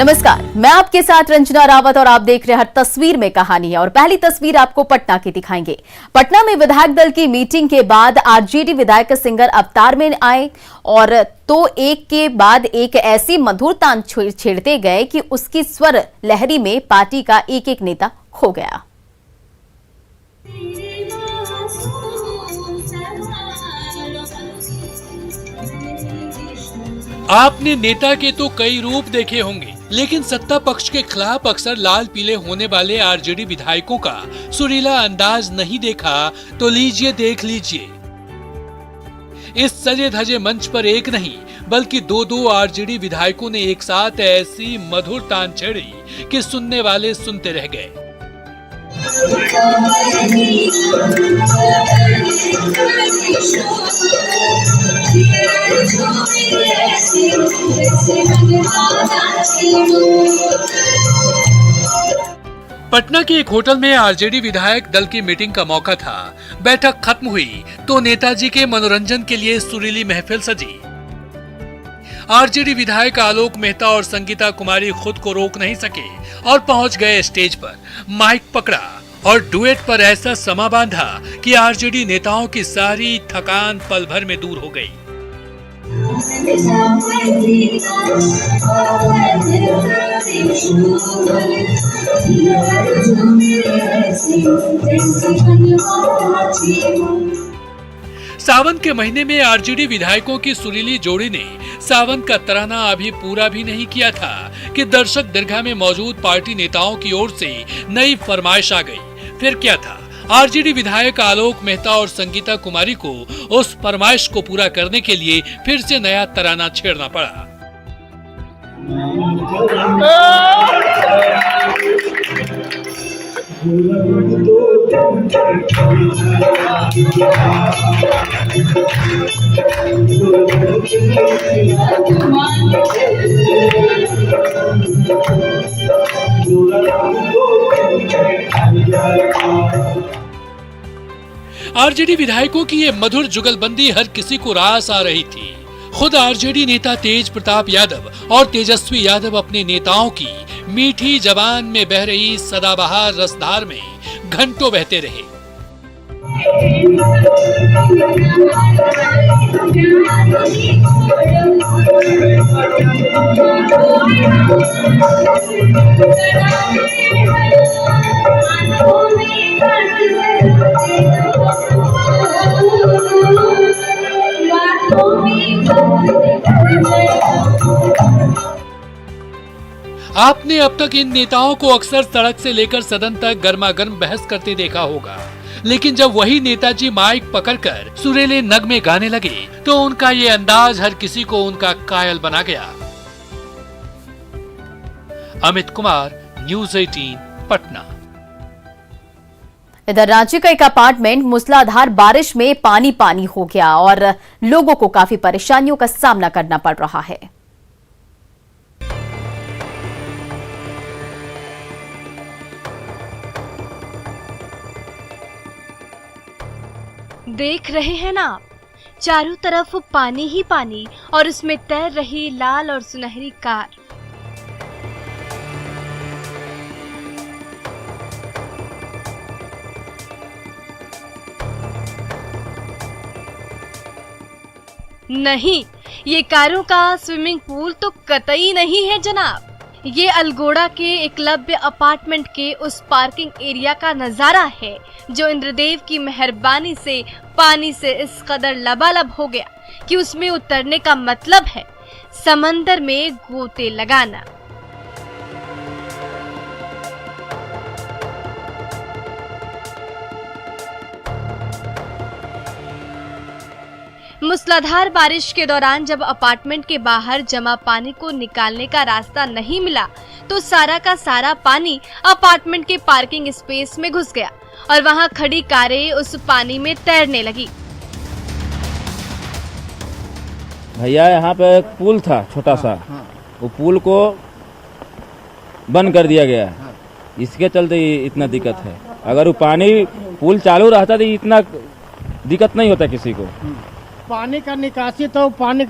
नमस्कार, मैं आपके साथ रंजना रावत और आप देख रहे हैं हर तस्वीर में कहानी है। और पहली तस्वीर आपको पटना की दिखाएंगे। पटना में विधायक दल की मीटिंग के बाद आरजेडी विधायक सिंगर अवतार में आए और तो एक के बाद एक ऐसी मधुर तान छेड़ते गए कि उसकी स्वर लहरी में पार्टी का एक एक नेता खो गया। आपने नेता के तो कई रूप देखे होंगे, लेकिन सत्ता पक्ष के खिलाफ अक्सर लाल पीले होने वाले आरजेडी विधायकों का सुरीला अंदाज नहीं देखा तो लीजिए देख लीजिए। इस सजे धजे मंच पर एक नहीं बल्कि दो आरजेडी विधायकों ने एक साथ ऐसी मधुर तान छेड़ी कि सुनने वाले सुनते रह गए। पटना के एक होटल में आरजेडी विधायक दल की मीटिंग का मौका था। बैठक खत्म हुई तो नेताजी के मनोरंजन के लिए सुरीली महफिल सजी। आरजेडी विधायक आलोक मेहता और संगीता कुमारी खुद को रोक नहीं सके और पहुंच गए स्टेज पर। माइक पकड़ा और डुएट पर ऐसा समा बांधा कि आरजेडी नेताओं की सारी थकान पल भर में दूर हो गई। सावन के महीने में आरजेडी विधायकों की सुरीली जोड़ी ने सावन का तराना अभी पूरा भी नहीं किया था कि दर्शक दीर्घा में मौजूद पार्टी नेताओं की ओर से नई फरमाइश आ गई। फिर क्या था, आरजेडी विधायक आलोक मेहता और संगीता कुमारी को उस फरमाइश को पूरा करने के लिए फिर से नया तराना छेड़ना पड़ा। आरजेडी विधायकों की ये मधुर जुगलबंदी हर किसी को रास आ रही थी। खुद आरजेडी नेता तेज प्रताप यादव और तेजस्वी यादव अपने नेताओं की मीठी जबान में बह रही सदाबहार रसधार में घंटों बहते रहे। आपने अब तक इन नेताओं को अक्सर सड़क से लेकर सदन तक गर्मागर्म बहस करते देखा होगा, लेकिन जब वही नेताजी माइक पकड़कर सुरीले नगमे गाने लगे तो उनका ये अंदाज हर किसी को उनका कायल बना गया। अमित कुमार, न्यूज़ 18, पटना। इधर रांची का एक अपार्टमेंट मूसलाधार बारिश में पानी पानी हो गया और लोगों को काफी परेशानियों का सामना करना पड़ रहा है। देख रहे हैं ना आप, चारों तरफ पानी ही पानी और उसमें तैर रही लाल और सुनहरी कार। नहीं, ये कारों का स्विमिंग पूल तो कतई नहीं है जनाब। ये अल्गोड़ा के एकलव्य अपार्टमेंट के उस पार्किंग एरिया का नजारा है जो इंद्रदेव की मेहरबानी से पानी से इस कदर लबालब हो गया कि उसमें उतरने का मतलब है समंदर में गोते लगाना। मूसलाधार बारिश के दौरान जब अपार्टमेंट के बाहर जमा पानी को निकालने का रास्ता नहीं मिला तो सारा का सारा पानी अपार्टमेंट के पार्किंग स्पेस में घुस गया और वहां खड़ी कारें उस पानी में तैरने लगी। भैया, यहाँ पे एक पुल था छोटा सा, वो पुल को बंद कर दिया गया है, इसके चलते इतना दिक्कत है। अगर वो पानी पुल चालू रहता तो इतना दिक्कत नहीं होता किसी को। पानी का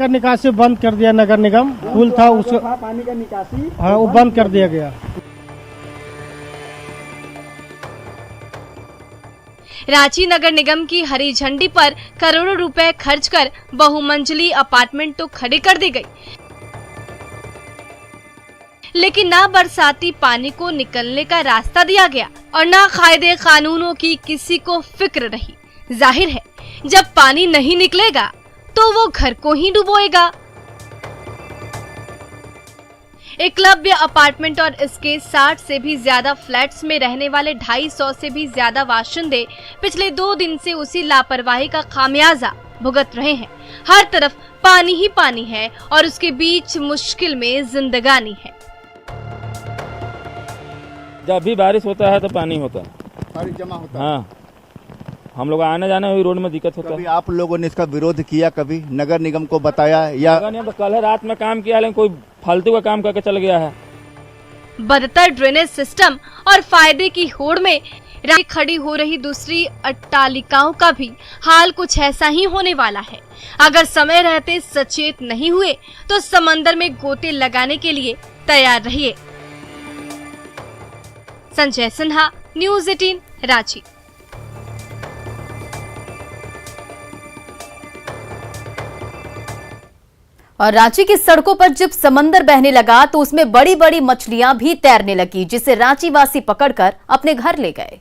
निकासी बंद कर दिया नगर निगम। पुल था उसको पानी का निकासी, हाँ वो बंद कर दिया गया। रांची नगर निगम की हरी झंडी पर करोड़ों रुपए खर्च कर बहुमंजिली अपार्टमेंट तो खड़ी कर दी गई, लेकिन ना बरसाती पानी को निकलने का रास्ता दिया गया और ना कायदे कानूनों की किसी को फिक्र रही। जाहिर है जब पानी नहीं निकलेगा तो वो घर को ही डुबोएगा। एकलव्य अपार्टमेंट और इसके 60 से भी ज्यादा फ्लैट्स में रहने वाले 250 से भी ज्यादा बाशिंदे पिछले 2 दिन से उसी लापरवाही का खामियाजा भुगत रहे हैं। हर तरफ पानी ही पानी है और उसके बीच मुश्किल में जिंदगानी है। जब भी बारिश होता है तो पानी होता है, पानी जमा होता है। हाँ, हम लोग आने जाने हुई रोड में दिक्कत होता कभी है। आप लोगों ने इसका विरोध किया, कभी नगर निगम को बताया या? तो कल है रात में काम किया, लेकिन कोई फालतू का काम करके चल गया है। बदतर ड्रेनेज सिस्टम और फायदे की होड़ में रांची खड़ी हो रही दूसरी अट्टालिकाओं का भी हाल कुछ ऐसा ही होने वाला है। अगर समय रहते सचेत नहीं हुए तो समंदर में गोते लगाने के लिए तैयार रहिए। संजय सिन्हा, न्यूज़ 18, रांची। और रांची की सड़कों पर जब समंदर बहने लगा तो उसमें बड़ी बड़ी मछलियां भी तैरने लगी, जिसे रांची वासी पकड़कर अपने घर ले गए।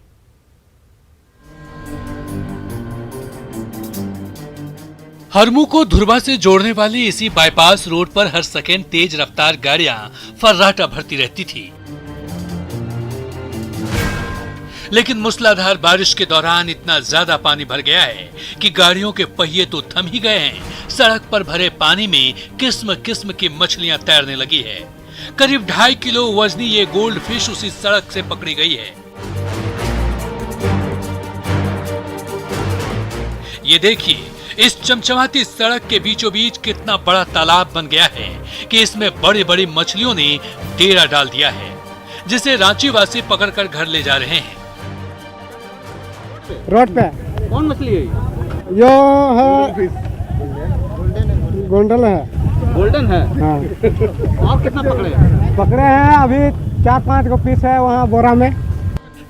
हरमू को धुरवा से जोड़ने वाली इसी बाईपास रोड पर हर सेकेंड तेज रफ्तार गाड़ियां फर्राटा भरती रहती थी, लेकिन मूसलाधार बारिश के दौरान इतना ज्यादा पानी भर गया है कि गाड़ियों के पहिए तो थम ही गए हैं। सड़क पर भरे पानी में किस्म किस्म की मछलियां तैरने लगी है। करीब 2.5 किलो वजनी ये गोल्ड फिश उसी सड़क से पकड़ी गई है। ये देखिए, इस चमचमाती सड़क के बीचों बीच कितना बड़ा तालाब बन गया है कि इसमें बड़ी बड़ी मछलियों ने डेरा डाल दिया है, जिसे रांची वासी पकड़कर घर ले जा रहे हैं। रोड पे कौन मछली है? यो है गोल्डन है। गोल्डन है। हाँ आप कितना पकड़े? पकड़े हैं अभी 4-5 को पीस है वहाँ बोरा में।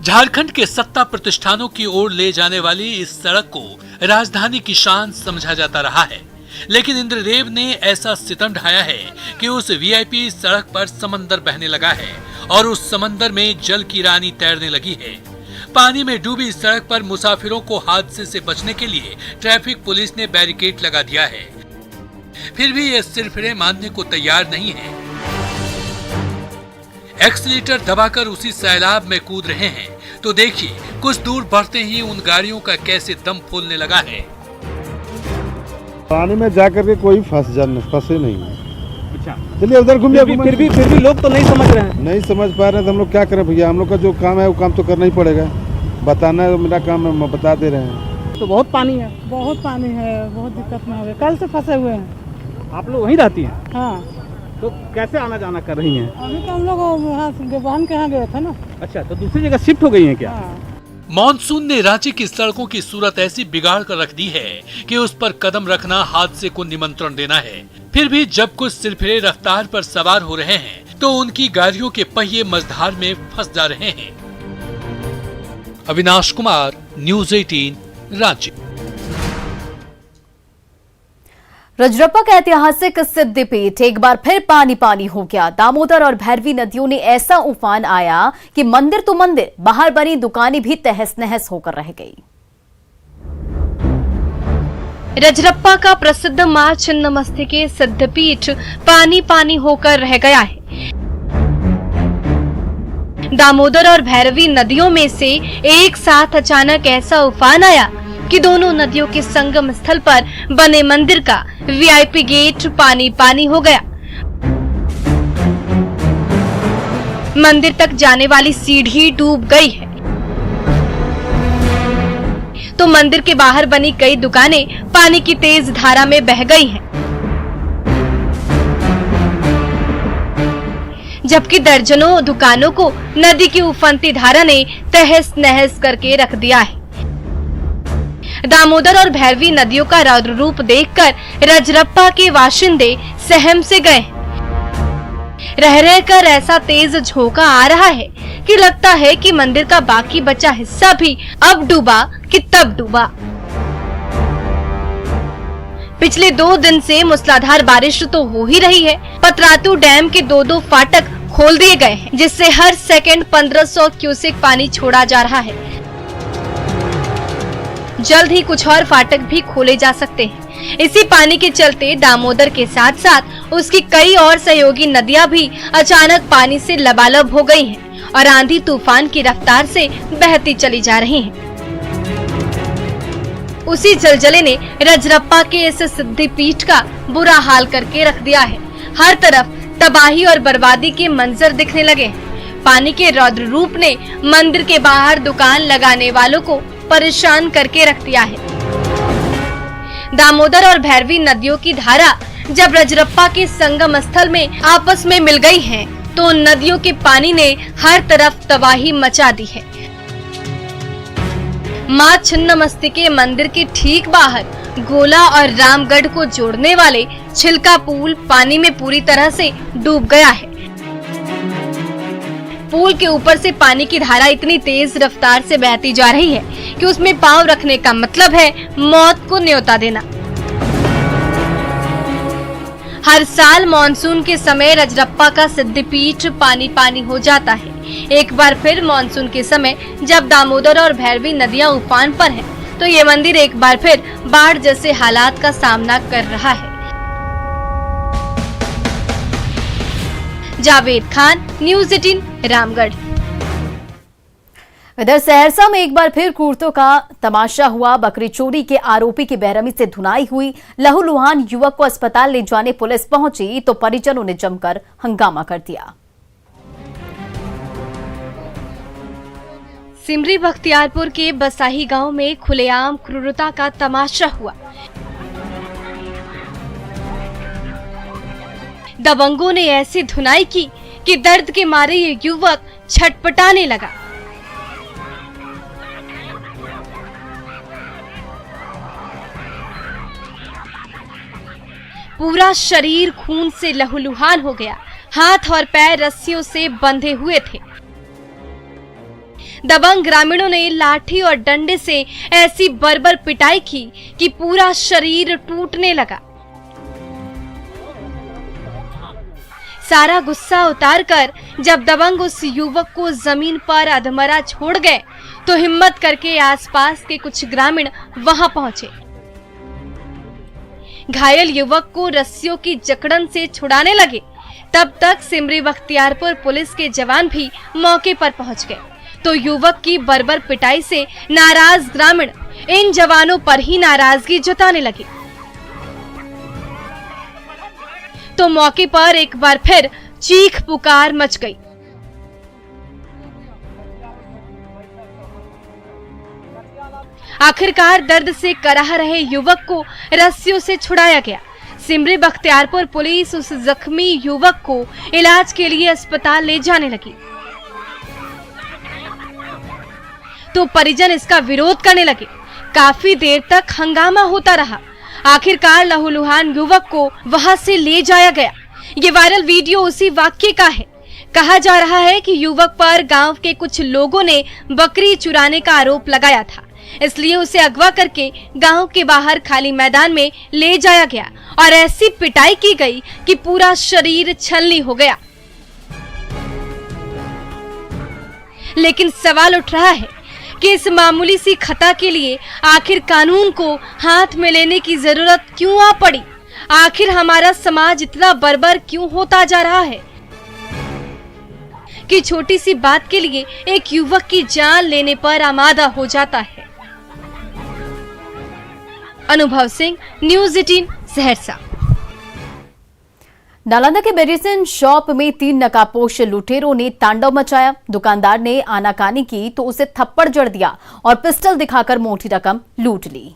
झारखंड के सत्ता प्रतिष्ठानों की ओर ले जाने वाली इस सड़क को राजधानी की शान समझा जाता रहा है, लेकिन इंद्रदेव ने ऐसा सितम ढाया है कि उस वीआईपी सड़क पर समंदर बहने लगा है और उस समंदर में जल की रानी तैरने लगी है। पानी में डूबी सड़क पर मुसाफिरों को हादसे से बचने के लिए ट्रैफिक पुलिस ने बैरिकेड लगा दिया है, फिर भी ये सिरफिरे मानने को तैयार नहीं है। एक्सीलेटर दबाकर उसी सैलाब में कूद रहे हैं तो देखिए, कुछ दूर बढ़ते ही उन गाड़ियों का कैसे दम फूलने लगा है। पानी में जाकर के कोई फंसे नहीं है। अच्छा, चलिए उधर घूमिए। फिर भी लोग तो नहीं समझ रहे हैं। नहीं समझ पा रहे हैं तो हम लोग क्या करें भैया? हम लोग का जो काम है वो काम तो करना ही पड़ेगा। बताना है मेरा काम है, हम बता दे रहे हैं। तो बहुत पानी है। बहुत पानी है, बहुत दिक्कत में है। कल से फंसे हुए हैं। आप लोग वहीं रहती हैं? हाँ, तो कैसे आना जाना कर रही हैं? अभी तो हम लोग वहाँ बहन के यहाँ गए थे ना। अच्छा, तो दूसरी जगह शिफ्ट हो गई हैं क्या? हाँ। मॉनसून ने रांची की सड़कों की सूरत ऐसी बिगाड़ कर रख दी है कि उस पर कदम रखना हादसे को निमंत्रण देना है। फिर भी जब कुछ सिरफिरे रफ्तार पर सवार हो रहे हैं तो उनकी गाड़ियों के पहिए मझधार में फंस जा रहे हैं। अविनाश कुमार, न्यूज़ 18, रांची। रजरप्पा का ऐतिहासिक सिद्धिपीठ एक बार फिर पानी पानी हो गया। दामोदर और भैरवी नदियों ने ऐसा उफान आया कि मंदिर तो मंदिर, बाहर बनी दुकानें भी तहस नहस होकर रह गई। रजरप्पा का प्रसिद्ध मां छिन्नमस्तिके सिद्धपीठ पानी पानी होकर रह गया है। दामोदर और भैरवी नदियों में से एक साथ अचानक ऐसा उफान आया कि दोनों नदियों के संगम स्थल पर बने मंदिर का वीआईपी गेट पानी पानी हो गया। मंदिर तक जाने वाली सीढ़ी डूब गई है, तो मंदिर के बाहर बनी कई दुकानें पानी की तेज धारा में बह गई हैं, जबकि दर्जनों दुकानों को नदी की उफनती धारा ने तहस नहस करके रख दिया है। दामोदर और भैरवी नदियों का रौद्र रूप देखकर रजरप्पा के वाशिंदे सहम से गए। रह रहकर ऐसा तेज झोंका आ रहा है कि लगता है कि मंदिर का बाकी बचा हिस्सा भी अब डूबा कि तब डूबा। पिछले 2 दिन से मूसलाधार बारिश तो हो ही रही है। पतरातू डैम के 2 फाटक खोल दिए गए हैं, जिससे हर सेकंड 1500 क्यूसेक पानी छोड़ा जा रहा है। जल्द ही कुछ और फाटक भी खोले जा सकते हैं। इसी पानी के चलते दामोदर के साथ साथ उसकी कई और सहयोगी नदियां भी अचानक पानी से लबालब हो गई हैं और आंधी तूफान की रफ्तार से बहती चली जा रही हैं। उसी जलजले ने रजरप्पा के इस सिद्धिपीठ का बुरा हाल करके रख दिया है। हर तरफ तबाही और बर्बादी के मंजर दिखने लगे हैं। पानी के रौद्र रूप ने मंदिर के बाहर दुकान लगाने वालों को परेशान करके रख दिया है। दामोदर और भैरवी नदियों की धारा जब रजरप्पा के संगम स्थल में आपस में मिल गई हैं, तो नदियों के पानी ने हर तरफ तबाही मचा दी है। मां छिन्नमस्तिके मंदिर के ठीक बाहर गोला और रामगढ़ को जोड़ने वाले छिलका पुल पानी में पूरी तरह से डूब गया है। पुल के ऊपर से पानी की धारा इतनी तेज रफ्तार से बहती जा रही है कि उसमें पांव रखने का मतलब है मौत को न्योता देना। हर साल मानसून के समय रजरप्पा का सिद्धिपीठ पानी पानी हो जाता है। एक बार फिर मानसून के समय जब दामोदर और भैरवी नदियां उफान पर हैं, तो ये मंदिर एक बार फिर बाढ़ जैसे हालात का सामना कर रहा है। जावेद खान, न्यूज़ 18, रामगढ़। इधर सहरसा में एक बार फिर कूर्तों का तमाशा हुआ। बकरी चोरी के आरोपी की बेरहमी से धुनाई हुई। लहूलुहान युवक को अस्पताल ले जाने पुलिस पहुंची तो परिजनों ने जमकर हंगामा कर दिया। सिमरी बख्तियारपुर के बसाही गांव में खुलेआम क्रूरता का तमाशा हुआ। दबंगों ने ऐसी धुनाई की कि दर्द के मारे ये युवक छटपटाने लगा। पूरा शरीर खून से लहूलुहान हो गया। हाथ और पैर रस्सियों से बंधे हुए थे। दबंग ग्रामीणों ने लाठी और डंडे से ऐसी बर्बर पिटाई की कि पूरा शरीर टूटने लगा। सारा गुस्सा उतारकर जब दबंग उस युवक को जमीन पर अधमरा छोड़ गए, तो हिम्मत करके आसपास के कुछ ग्रामीण वहां पहुंचे। घायल युवक को रस्सियों की जकड़न से छुड़ाने लगे। तब तक सिमरी बख्तियारपुर पुलिस के जवान भी मौके पर पहुंच गए, तो युवक की बर्बर पिटाई से नाराज ग्रामीण इन जवानों पर ही नाराजगी जताने लगे। तो मौके पर एक बार फिर चीख पुकार मच गई। आखिरकार दर्द से कराह रहे युवक को रस्सियों से छुड़ाया गया। सिमरी बख्तियारपुर पुलिस उस जख्मी युवक को इलाज के लिए अस्पताल ले जाने लगी, तो परिजन इसका विरोध करने लगे। काफी देर तक हंगामा होता रहा। आखिरकार लहूलुहान युवक को वहां से ले जाया गया। ये वायरल वीडियो उसी वाक्य का है। कहा जा रहा है कि युवक पर गांव के कुछ लोगों ने बकरी चुराने का आरोप लगाया था, इसलिए उसे अगवा करके गांव के बाहर खाली मैदान में ले जाया गया और ऐसी पिटाई की गई कि पूरा शरीर छलनी हो गया। लेकिन सवाल उठ रहा है कि इस मामूली सी खता के लिए आखिर कानून को हाथ में लेने की जरूरत क्यों आ पड़ी? आखिर हमारा समाज इतना बर्बर क्यों होता जा रहा है कि छोटी सी बात के लिए एक युवक की जान लेने पर आमादा हो जाता है। अनुभव सिंह, न्यूज़ 18, सहरसा। नालंदा के मेडिसिन शॉप में 3 नकाबपोश लुटेरों ने तांडव मचाया। दुकानदार ने आनाकानी की तो उसे थप्पड़ जड़ दिया और पिस्टल दिखाकर मोटी रकम लूट ली।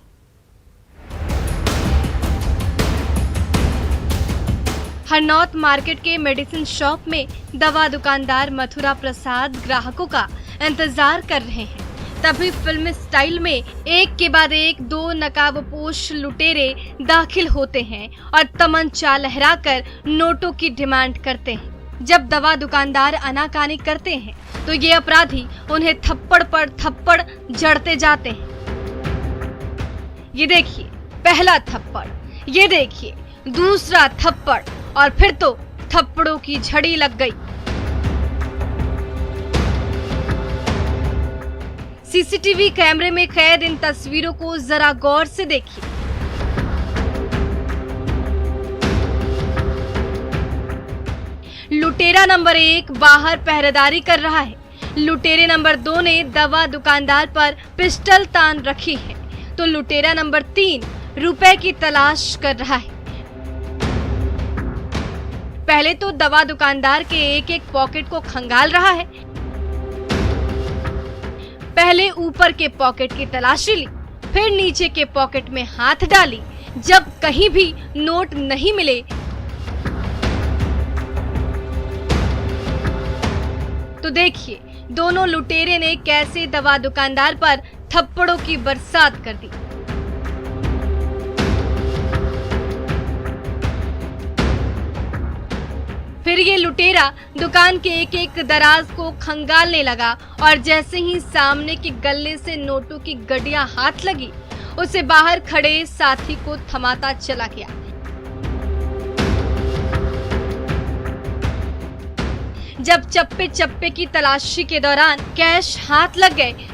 हरनौत मार्केट के मेडिसिन शॉप में दवा दुकानदार मथुरा प्रसाद ग्राहकों का इंतजार कर रहे हैं। तभी फिल्म स्टाइल में एक के बाद एक दो नकाबपोश लुटेरे दाखिल होते हैं और तमंचा लहराकर नोटों की डिमांड करते हैं। जब दवा दुकानदार आनाकानी करते हैं तो ये अपराधी उन्हें थप्पड़ पर थप्पड़ जड़ते जाते हैं। ये देखिए पहला थप्पड़, ये देखिए दूसरा थप्पड़ और फिर तो थप्पड़ों की झड़ी लग गई। सीसीटीवी कैमरे में कैद इन तस्वीरों को जरा गौर से देखिए। लुटेरा नंबर 1 बाहर पहरेदारी कर रहा है। लुटेरे नंबर 2 ने दवा दुकानदार पर पिस्टल तान रखी है, तो लुटेरा नंबर 3 रुपए की तलाश कर रहा है। पहले तो दवा दुकानदार के एक एक पॉकेट को खंगाल रहा है। पहले ऊपर के पॉकेट की तलाशी ली, फिर नीचे के पॉकेट में हाथ डाली। जब कहीं भी नोट नहीं मिले तो देखिए दोनों लुटेरे ने कैसे दवा दुकानदार पर थप्पड़ों की बरसात कर दी। फिर ये लुटेरा दुकान के एक एक दराज को खंगालने लगा और जैसे ही सामने के गल्ले से नोटों की गड्डियां हाथ लगी, उसे बाहर खड़े साथी को थमाता चला गया। जब चप्पे चप्पे की तलाशी के दौरान कैश हाथ लग गए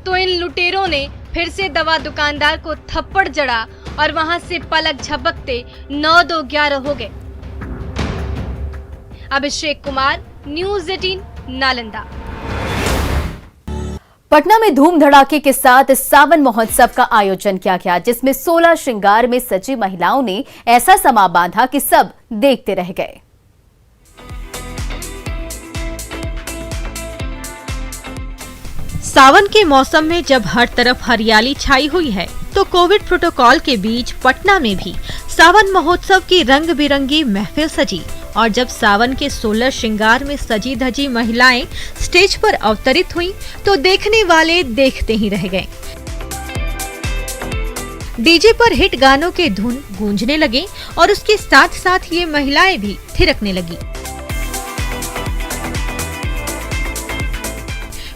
तो इन लुटेरों ने फिर से दवा दुकानदार को थप्पड़ जड़ा और वहां से पलक झपकते 9-2-11 हो गए। अभिषेक कुमार, न्यूज़ 18, नालंदा। पटना में धूम धड़ाके के साथ सावन महोत्सव का आयोजन किया गया, जिसमें 16 श्रृंगार में सजी महिलाओं ने ऐसा समा बांधा कि सब देखते रह गए। सावन के मौसम में जब हर तरफ हरियाली छाई हुई है तो कोविड प्रोटोकॉल के बीच पटना में भी सावन महोत्सव की रंग बिरंगी महफिल सजी और जब सावन के 16 श्रृंगार में सजी धजी महिलाएं स्टेज पर अवतरित हुईं तो देखने वाले देखते ही रह गए। डीजे पर हिट गानों के धुन गूंजने लगे और उसके साथ साथ ये महिलाएं भी थिरकने लगी।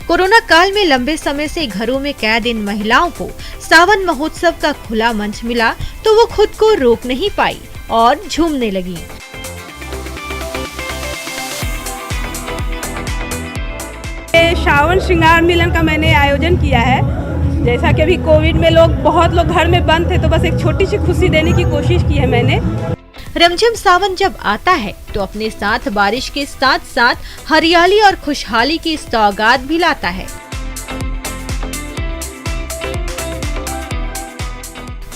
कोरोना काल में लंबे समय से घरों में कैद इन महिलाओं को सावन महोत्सव का खुला मंच मिला तो वो खुद को रोक नहीं पाई और झूमने लगी। सावन श्रृंगार मिलन का मैंने आयोजन किया है। जैसा कि अभी कोविड में बहुत लोग घर में बंद थे तो बस एक छोटी सी खुशी देने की कोशिश की है मैंने। रमझम सावन जब आता है तो अपने साथ बारिश के साथ साथ हरियाली और खुशहाली की सौगात भी लाता है।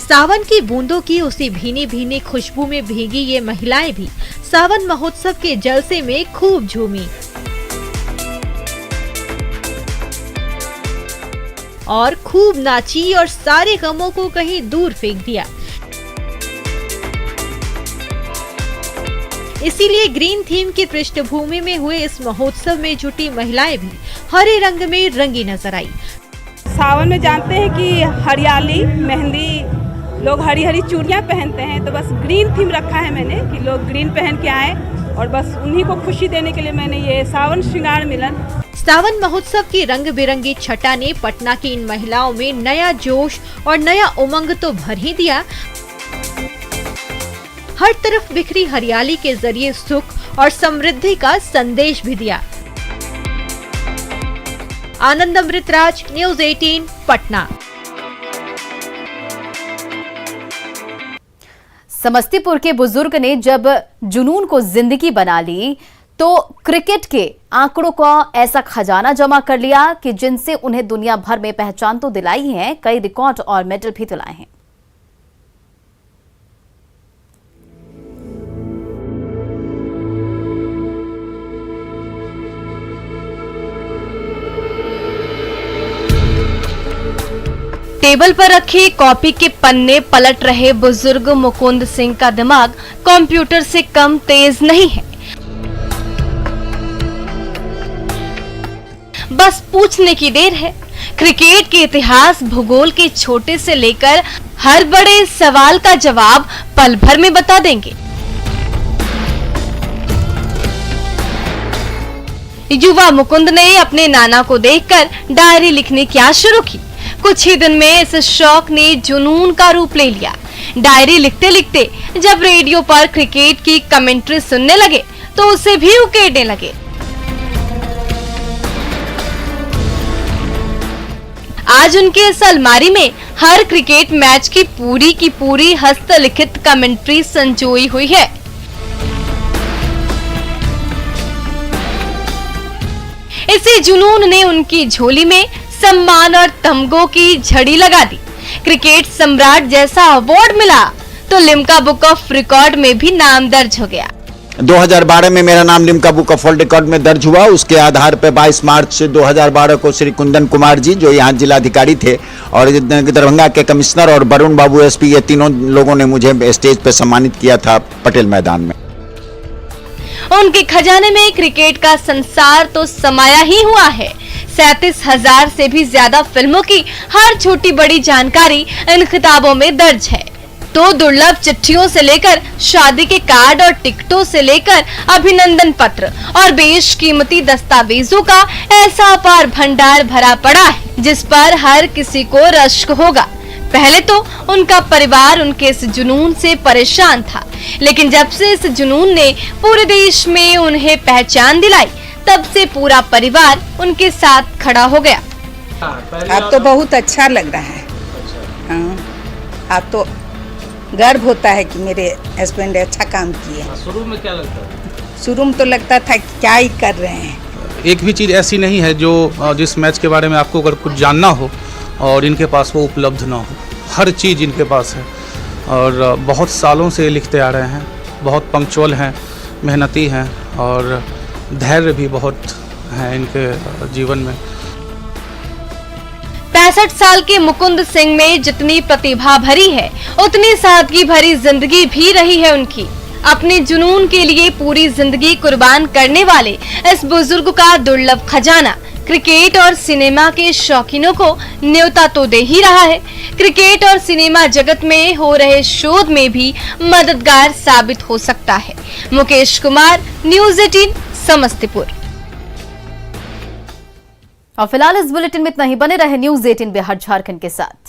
सावन की बूंदों की उसी भीनी भीनी खुशबू में भीगी ये महिलाएं भी सावन महोत्सव के जलसे में खूब झूमी और खूब नाची और सारे गमों को कहीं दूर फेंक दिया। इसीलिए ग्रीन थीम की पृष्ठभूमि में हुए इस महोत्सव में जुटी महिलाएं भी हरे रंग में रंगी नजर आई। सावन में जानते हैं कि हरियाली, मेहंदी, लोग हरी हरी चूड़ियां पहनते हैं, तो बस ग्रीन थीम रखा है मैंने कि लोग ग्रीन पहन के आए और बस उन्हीं को खुशी देने के लिए मैंने ये सावन श्रृंगार मिलन। सावन महोत्सव की रंग बिरंगी छटा ने पटना की इन महिलाओं में नया जोश और नया उमंग तो भर ही दिया, हर तरफ बिखरी हरियाली के जरिए सुख और समृद्धि का संदेश भी दिया। आनंद अमृतराज, न्यूज़ 18, पटना। समस्तीपुर के बुजुर्ग ने जब जुनून को जिंदगी बना ली तो क्रिकेट के आंकड़ों का ऐसा खजाना जमा कर लिया कि जिनसे उन्हें दुनिया भर में पहचान तो दिलाई है, कई रिकॉर्ड और मेडल भी दिलाए हैं। टेबल पर रखे कॉपी के पन्ने पलट रहे बुजुर्ग मुकुंद सिंह का दिमाग कंप्यूटर से कम तेज नहीं है। बस पूछने की देर है क्रिकेट के इतिहास, भूगोल के छोटे से लेकर हर बड़े सवाल का जवाब पल भर में बता देंगे। युवा मुकुंद ने अपने नाना को देखकर डायरी लिखने क्या शुरू की। कुछ ही दिन में इस शौक ने जुनून का रूप ले लिया। डायरी लिखते लिखते जब रेडियो पर क्रिकेट की कमेंट्री सुनने लगे तो उसे भी उकेरने लगे। आज उनके इस अलमारी में हर क्रिकेट मैच की पूरी हस्तलिखित कमेंट्री संजोई हुई है। इसी जुनून ने उनकी झोली में सम्मान और तमगों की झड़ी लगा दी। क्रिकेट सम्राट जैसा अवार्ड मिला तो लिम्का बुक ऑफ रिकॉर्ड में भी नाम दर्ज हो गया। 2012 में मेरा नाम Limca book of world record में दर्ज हुआ। उसके आधार पर 22 मार्च 2012 को श्री कुंदन कुमार जी, जो यहाँ जिलाधिकारी थे, और दरभंगा के कमिश्नर और वरुण बाबू एसपी, ये तीनों लोगों ने मुझे स्टेज पर सम्मानित किया था पटेल मैदान में। उनके खजाने में क्रिकेट का संसार तो समाया ही हुआ है। 37,000 से भी ज्यादा फिल्मों की हर छोटी बड़ी जानकारी इन किताबों में दर्ज है। तो दुर्लभ चिट्ठियों से लेकर शादी के कार्ड और टिकटों से लेकर अभिनंदन पत्र और बेशकीमती दस्तावेजों का ऐसा अपार भंडार भरा पड़ा है जिस पर हर किसी को रश्क होगा। पहले तो उनका परिवार उनके इस जुनून से परेशान था, लेकिन जब से इस जुनून ने पूरे देश में उन्हें पहचान दिलाई, तब से पूरा परिवार उनके साथ खड़ा हो गया। अब तो बहुत अच्छा लग रहा है। हाँ, अब तो गर्व होता है कि मेरे हस्बैंड अच्छा काम किए। शुरू में क्या लगता था? शुरू में तो लगता था कि क्या ही कर रहे हैं। एक भी चीज़ ऐसी नहीं है जो जिस मैच के बारे में आपको अगर कुछ जानना हो और इनके पास वो उपलब्ध ना हो। हर चीज़ इनके पास है और बहुत सालों से लिखते आ रहे हैं। बहुत पंक्चुअल हैं, मेहनती हैं और धैर्य भी बहुत है इनके जीवन में। 65 साल के मुकुंद सिंह में जितनी प्रतिभा भरी है, उतनी सादगी भरी जिंदगी भी रही है उनकी। अपने जुनून के लिए पूरी जिंदगी कुर्बान करने वाले इस बुजुर्ग का दुर्लभ खजाना क्रिकेट और सिनेमा के शौकीनों को न्योता तो दे ही रहा है, क्रिकेट और सिनेमा जगत में हो रहे शोध में भी मददगार साबित हो सकता है। मुकेश कुमार, न्यूज़ 18, समस्तीपुर। और फिलहाल इस बुलेटिन में इतना ही। बने रहे न्यूज़ 18 बिहार झारखंड के साथ।